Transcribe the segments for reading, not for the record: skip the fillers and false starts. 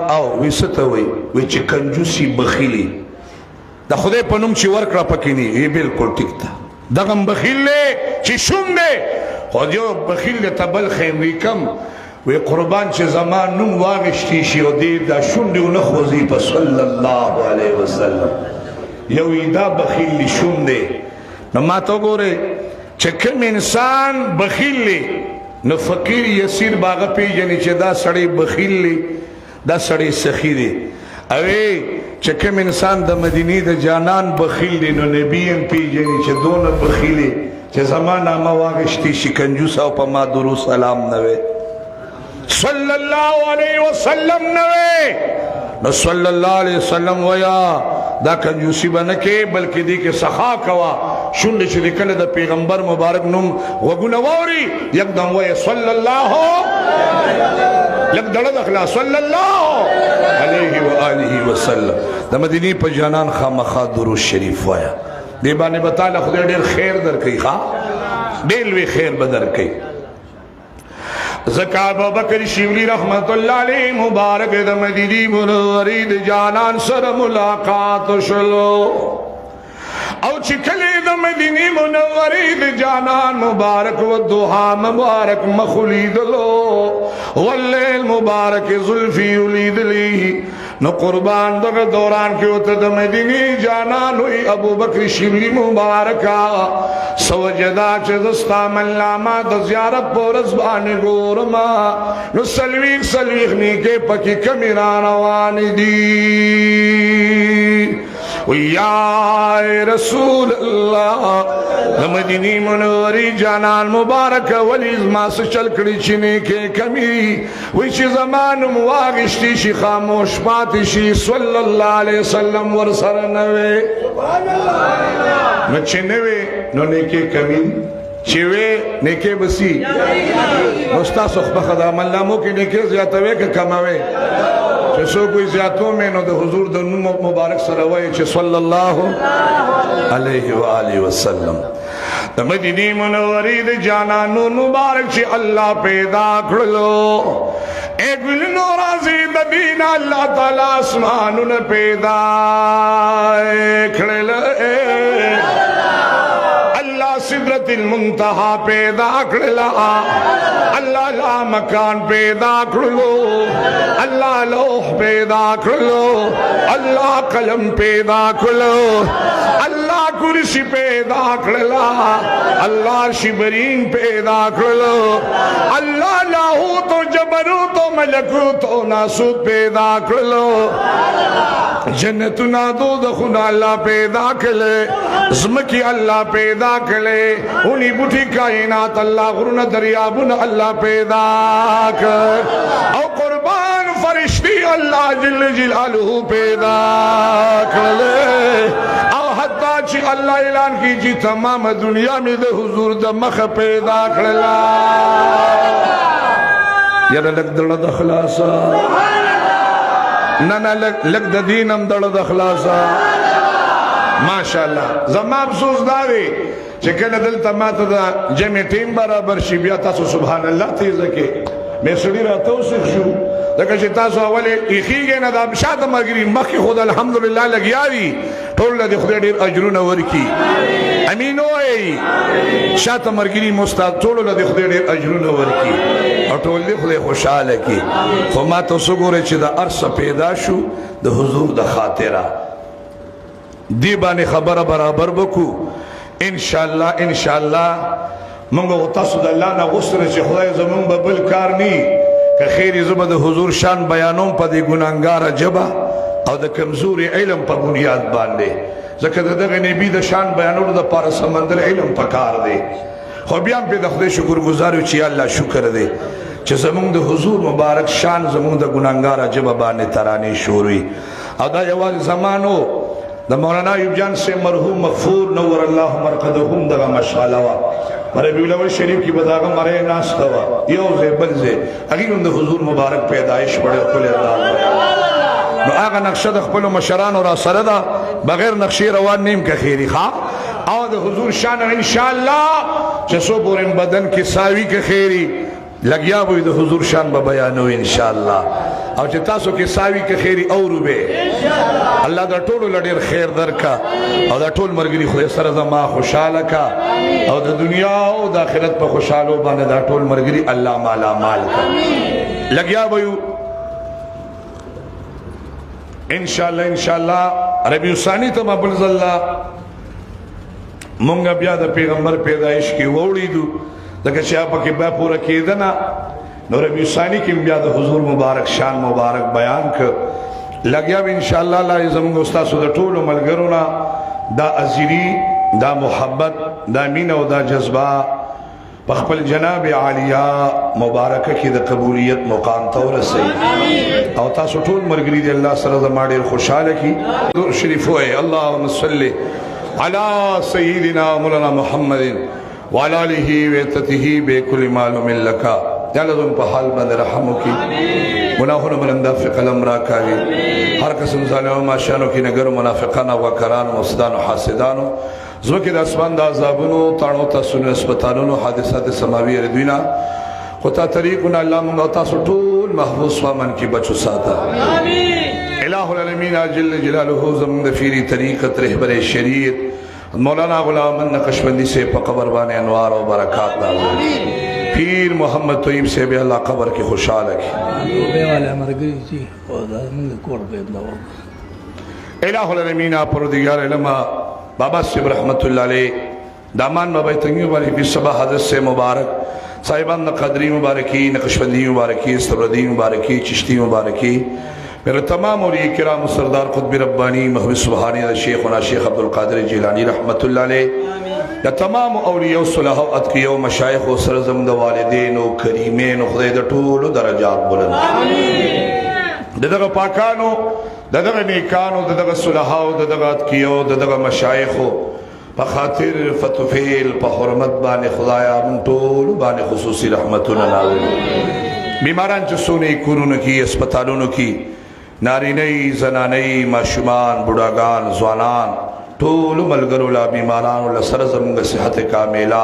او وسته وي چې کنجوسي بخیلی د خدای په نوم چې ورکړه پکې نه یې بالکل ټیک ده دغه بخیل چې شوم دی خو یو بخیل ته بل خیر کم وی قربان چې زمان نوم واغشتي شي او دې دا شوم دی نه خوځي په صلی الله علیه وسلم یو دا بخیل شوم دی نو ما ته ګوره چې کوم انسان بخیل نو فقیر یسیر باغ پیجنې چې دا سړی بخیل دا سړی سخی دی اوی چې کوم انسان د مدینه د جانان بخیل دی نو نبی هم پیجنې چې دونه بخیل چې زمانہ ما واغشتي شي کنجوس او په ما درو سلام نوې صلی الله علیه وسلم نوې نو صلی الله علیه وسلم ویا دا کنجوسی بنکه بلکې دی کې سخا کوا شونډ چې کله د پیغمبر مبارک نوم وګونه ووري یکدم وای صلی الله لک دړه دخلا صلی الله علیه و آله وسلم د مدینه په جانان خامخا درود شریف وایا دی باندې بتاله خدای ډیر خیر درکې ښا ډیر وی خیر بدر کوي زکا ابو بکر شیولی رحمت اللہ علیہ مبارک د مدینی منوری د جانان سره ملاقات شلو او چکلی د مدینی منوری د جانان مبارک و دوحا مبارک مخلید لو واللیل مبارک ظلفی ولید لی نو قربان دغه دوران کې وته د مدینی جانان وی ابو بکر شیولی مبارکا سوجدا چې دستا ملامه د زیارت پورز باندې ګورما نو سلویخ نیکه پکې کمیران روان دي ویا رسول الله مدینی منوری جانان مبارک ولی ما سچل کړي چې نیکه کمی وی چې زمان مواغشتي شي خاموش پاتې شي صلی الله علیه وسلم ور سره نوې سبحان الله نو چې نوې نو نیکه کمی چې وې نیکه بسی نو تاسو خو په عمل نامو کې نیکه زیاتوي که کموي چې څو کوئی زیاتو مې نو د حضور د نوم مبارک سره وایي چې صلی الله علیه و آله وسلم د مدینه منورې د جانانو مبارک چې الله پیدا کړلو ایک ولنو راضی د دین الله تعالی اسمانونه پیدا کړل سدرت المنتہا پیدا کرلا اللہ لا مکان پیدا کرلو اللہ لوح پیدا کرلو اللہ قلم پیدا کرلو اللہ کرسی پیدا کرلا اللہ شبرین پیدا کرلو اللہ لاہوت و جبروت و ملکوت و ناسوت پیدا کرلو جنتنا دو دخنا اللہ پیدا کرلے زمکی اللہ پیدا کرلے انہی بوٹی کائنات اللہ غرون دریابون اللہ پیدا کر او قربان فرشتی اللہ جل جلالہ پیدا کرلے او حتی چی اللہ اعلان کی جی تمام دنیا میں دے حضور دا مخ پیدا کرلا یرا لگ دڑا دا خلاصا نانا لگ دا دینم دڑا دا خلاصا ماشاءاللہ زمان افسوس داوی چې کله دلته ماته د جمع ټیم برابر شي بیا تاسو سبحان الله تیزه کې مې سړي راته وسخ شو ځکه چې تاسو اولې ایخیږئ نه دا شاته مګري مخکې خود الحمدلله لګیا وي ټول د خدای ډېر اجرونه ورکړي امین وایي شاته مګري مستاد ټولو د خدای ډېر اجرونه ورکړي او ټول د خدای خوشاله کړي خو ما تاسو ګورئ چې د ارسه پیدا شو د حضور د خاطره دی باندې خبره برابر وکړو انشاءاللہ منگو تاسو د الله نه غوښتنه چې خدای زمون به بل کار نی که خیر زما د حضور شان بیانوم په دې ګناګار جبا او د کمزوري علم په بنیاد باندې ځکه دغه نبی د شان بیانولو د پاره سمندر علم پکار دی خو بیا په د خدای شکر گزارو چې الله شکر دی چې زمون د حضور مبارک شان زمون د ګناګار جبا باندې ترانه شوروي او دا یوازې زمانو د مولانا ایوب جان سے مرحوم مغفور نور الله مرقدهم دغه مشاله وا ربیع الاول شریف کی بداغه مره ناس توا یو زبل زه اګینو د حضور مبارک پیدائش پړه کول الله نو هغه نقشه د خپل مشران را سره دا بغیر نقشې روان نیم که خیری ښا او د حضور شان ان شاء الله چې سو پورم بدن کې ساوي که خیری لګیا وي د حضور شان به بیانو ان شاء الله او چې تاسو کې ساوي کې خیری اورو به الله دا ټول لډیر خیر درکا او دا ټول مرګري خو سره زما خوشاله کا او د دنیا او د آخرت په خوشالو باندې دا ټول مرګري الله مالا مال کا لګیا ويو ان شاء الله ربيع ثاني ته مبلغ الله مونږ بیا د پیغمبر پیدایش کې ووړیدو دغه چې په کې به پوره کېدنه نو ربيع ثاني کې بیا د حضور مبارک شان مبارک بیان ک لګیا ان شاء الله لازم استاد د ټولو ملګرو نه دا ازيري دا محبت دا مين او دا جذبه په خپل جناب عالیه مبارکه کې د قبولیت مقام ته ورسېږي او تاسو ټول مرګري دي الله سره زما ډېر خوشاله کی دور شریف وای اللهم صل على سيدنا مولانا محمد وعلى اله وصحبه بكل معلوم لك یا لازم په حال باندې رحم وکي گناهونو باندې في قلم را کاږي هر قسم ظالمانو ماشانو کې نګر منافقان او وکران او مفسدان او حاسدانو زوکه د اسمان د عذابونو تاڼو تاسو نه هسپتالونو حادثات سماوي ردوینا خطا طریقنا الله موږ تاسو ټول محفوظ وامن کې بچو ساته امين الہ العالمین جل جلاله زمون د فیری طریقت رهبر شریعت مولانا غلام نقشبندی سے په قبر باندې انوار او برکات نازل پیر محمد طیب سے بھی اللہ قبر کی خوشحال کی بے والے مرګري جی او دا موږ کور به نو الہ العالمین پروردگار علم بابا صاحب رحمت اللہ علیہ دامان بابا تنگیوں والی بھی صبح حضرت سے مبارک صاحبان قدری مبارکی نقشبندی مبارکی استبردی مبارکی چشتی مبارکی میرے تمام اولیاء کرام سردار قطب ربانی محمد سبحانی شیخنا شیخ عبدالقادر جیلانی رحمت اللہ علیہ یا تمام اولیاء صلاح و اتقیاء و مشایخ و سرزم د والدین و کریمین و خدای د ټولو درجات بلند دغه پاکانو دغه نیکانو دغه صلاح و دغه اتقیاء و دغه مشایخ په خاطر فتوفیل په حرمت باندې خدایا مون ټول باندې خصوصي رحمتونه نازل بیماران چې سونی کورونو کې هسپتالونو کې نارینه زنانه ماشومان بوډاګان ځوانان ټول ملګرو لا بیمارانو له سره زموږ صحت کامله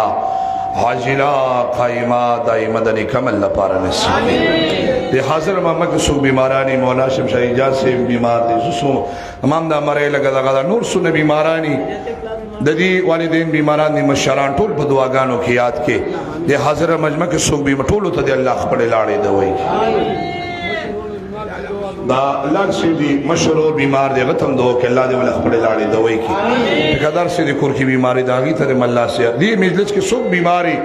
حاجله قائمه دائمه د نکمل لپاره نصیب دی حاضر محمد سو بیمارانی مولا شمشاد اجاز سے بیمار دي سو تمام دا مړې لګا دا نور سونه بیمارانی د دې والدین بیماران دي مشران ټول په دعاګانو کې یاد کې دی حاضر مجمع کې سو بي ټول ته دی الله خپل لاړې دوي دا الله سيدي مشرور بیمار دی غتم دو کې الله دې ول خپل لاړې دوي کې قدر سيدي کور کې بیماری داغي ته مله سي دی مجلس کې سو بیماری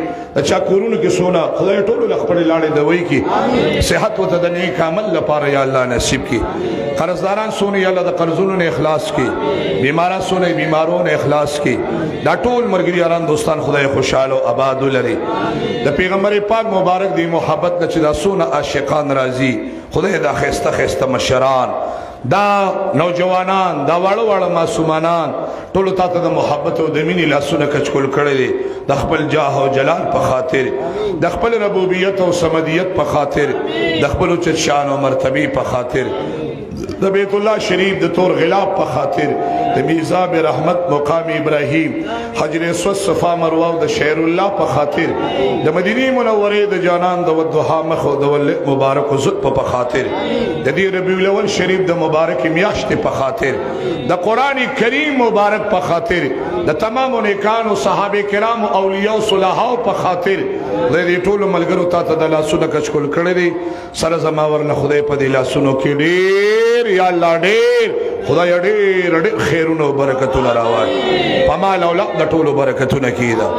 اچھا کورونو کې سونا خدای ټول خپل لاړې دوي کې صحت وته د نیک عمل لپاره یا الله نصیب کې قرضداران سونه یا الله د قرضونو نه اخلاص کې بیماران سونه بیمارو نه اخلاص کې دا ټول مرګري یاران دوستان خدای خوشاله او آباد لري د پیغمبر پاک مبارک دی محبت نه چې دا سونه عاشقان راضي خدای دا خسته خسته مشران دا نوجوانان دا واړه واړه معصومانان ټول ته د محبت او د مینې لاسونه کچکول کړي دي د خپل جاه او جلال په خاطر د خپل ربوبیت او سمدیت په خاطر د خپل چت شان او مرتبه په خاطر د بیت الله شریف د تور غلاب په خاطر د میزاب رحمت مقام ابراهیم حجر اسود صفا مروه د شهر الله په خاطر د مدینه منوره د جانان د ودها مخ او د مبارک عزت په خاطر د دې ربیع الاول شریف د مبارک میاشت په خاطر د قران کریم مبارک په خاطر د تمام نیکانو صحابه کرام او اولیاء صلاحو په خاطر د دې ټول ملګرو ته د لاسونو کچکول کړی دي سره زما ورنه خدای په دې لاسونو کې ډېر یا الله ډېر خدای ډېر خیرونو برکتونه راوړي په مال اولاد د ټولو برکتونه کیدا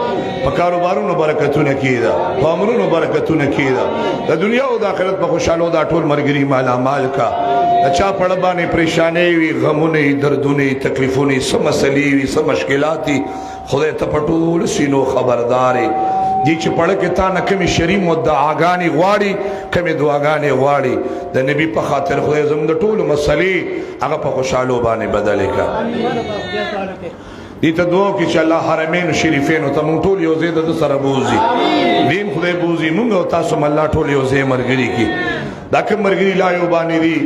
په کاروبارونو برکتونه کیدا په امرونو برکتونه کیدا د دنیا او د آخرت په خوشالو دا ټول مرګري مال مال کا اچھا پړ باندې پریشانې وي غمونه دردونه تکلیفونه سم مسلې وي سم مشکلات خدای ته پټول سينو خبرداري دي چې پړ کې تا نه کمی شری مدعاګانی غواړي کمی دعاګانی غواړي د نبی په خاطر خدای زموږ د ټولو مسلې هغه په خوشالو باندې بدل کا دي ته دعا کې چې الله حرمین شریفین ته مونږ ټول یو ځای د سره بوزي دین خدای بوزي مونږ او تاسو الله ټول یو ځای مرګري کی دا کوم مرګري لا یو باندې دي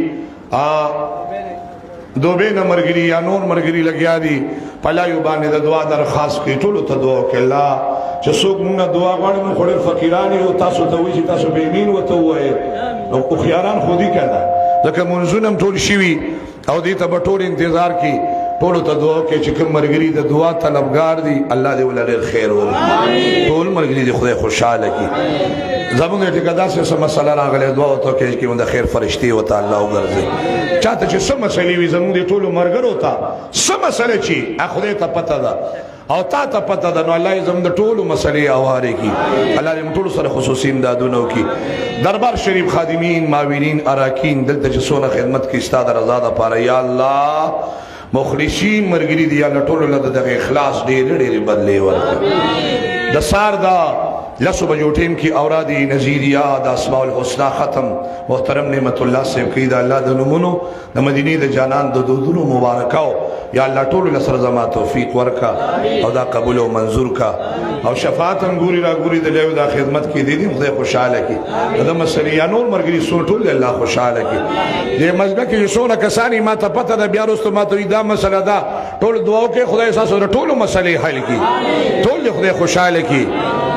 دوبه نه مرګري یا نور مرګري لګیا دي پلا یو باندې د دعا درخواست کوي ټول ته دعا کې الله چې څوک مونږ دعا غواړي نو خړل فقیران او تاسو ته وایي چې تاسو به یمین وته وایي نو خو خياران خودي کړه ځکه منځونه هم ټول شوي او دې ته به ټول انتظار کې ټولو ته دعا کوي چې کوم ملګري د دعا طلبګار دي الله دې ولله ډېر خیر ورکړي ټول ملګري دې خدای خوشحاله کړي زمونږ ټکه داسې څه مسله راغلی دعا ورته کوي چې د خیر فرشتې ورته الله وګرځي چاته چې څه مسلې وي زمونږ د ټولو ملګرو ته څه مسله چې خدای ته پته ده او تا ته پته ده نو الله یې زموږ د ټولو مسلې هوارې کړي الله دې موږ ټولو سره خصوصي امدادونه وکړي دربار شریف خادمین معاونین اراکین دلته چې څونه خدمت کوي ستا د رضا دپاره یا الله مخلصین ملګري دي یا الله ټولو له دغه اخلاص ډېرې ډېرې بدلې ورکړي د سار دا لسو بجو ټیم کی اوراد نذیریہ د اسماء الحسنى ختم محترم نعمت الله صاحب کی دا الله د نمونو د مدینه د جانان د دودونو مبارکاو یا الله ټول لسر زما توفیق ورکا او دا قبول او منظور کا او شفاعت هم ګوري را ګوري د له دا خدمت کی دي خدای خوشاله کی دا مسلې یا نور مرګري سو ټول الله خوشاله کی دې مزګه کې سونه کسانی ما ته پته ده بیا وروسته ما ته دا مسله ده ټول دعا کې خدای اساس ټول مسلې حل کی ټول خدای خوشاله کی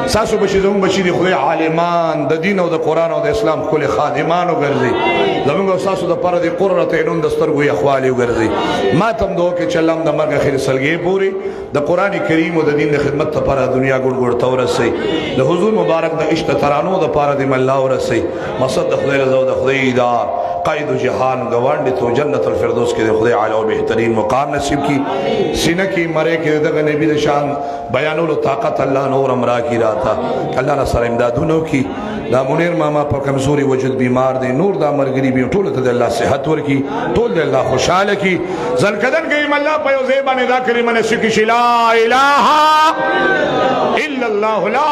ساسو بچی زمون بچی دی خدای عالمان د دین او د قران او د اسلام خل خادمانو ګرځي زمون ساسو د پر د قرۃ عینون د سترګو اخوالي ګرځي ما تم دوه کې چلم د مرګ اخر سلګي پوری د قران کریم او د دین د خدمت لپاره دنیا ګډ ګډ تورسي د حضور مبارک د عشق ترانو د لپاره د الله ورسي مقصد د خدای رضا د خدای دار قائد جهان گواند تو جنت الفردوس کې د خدای اعلی او بهترین مقام نصیب کی سینه کې مره کې د نبی د شان بیانولو طاقت الله نور امرا کی راتا الله را سره امدادونو کی دا منیر ماما پر کمزوري وجود بیمار دي نور دا مرګري به ټول ته د الله صحت ورکی ټول د الله خوشاله کی زلکدن کې الله په یو ځای باندې دا کلمه نشي کی لا اله الا الله لا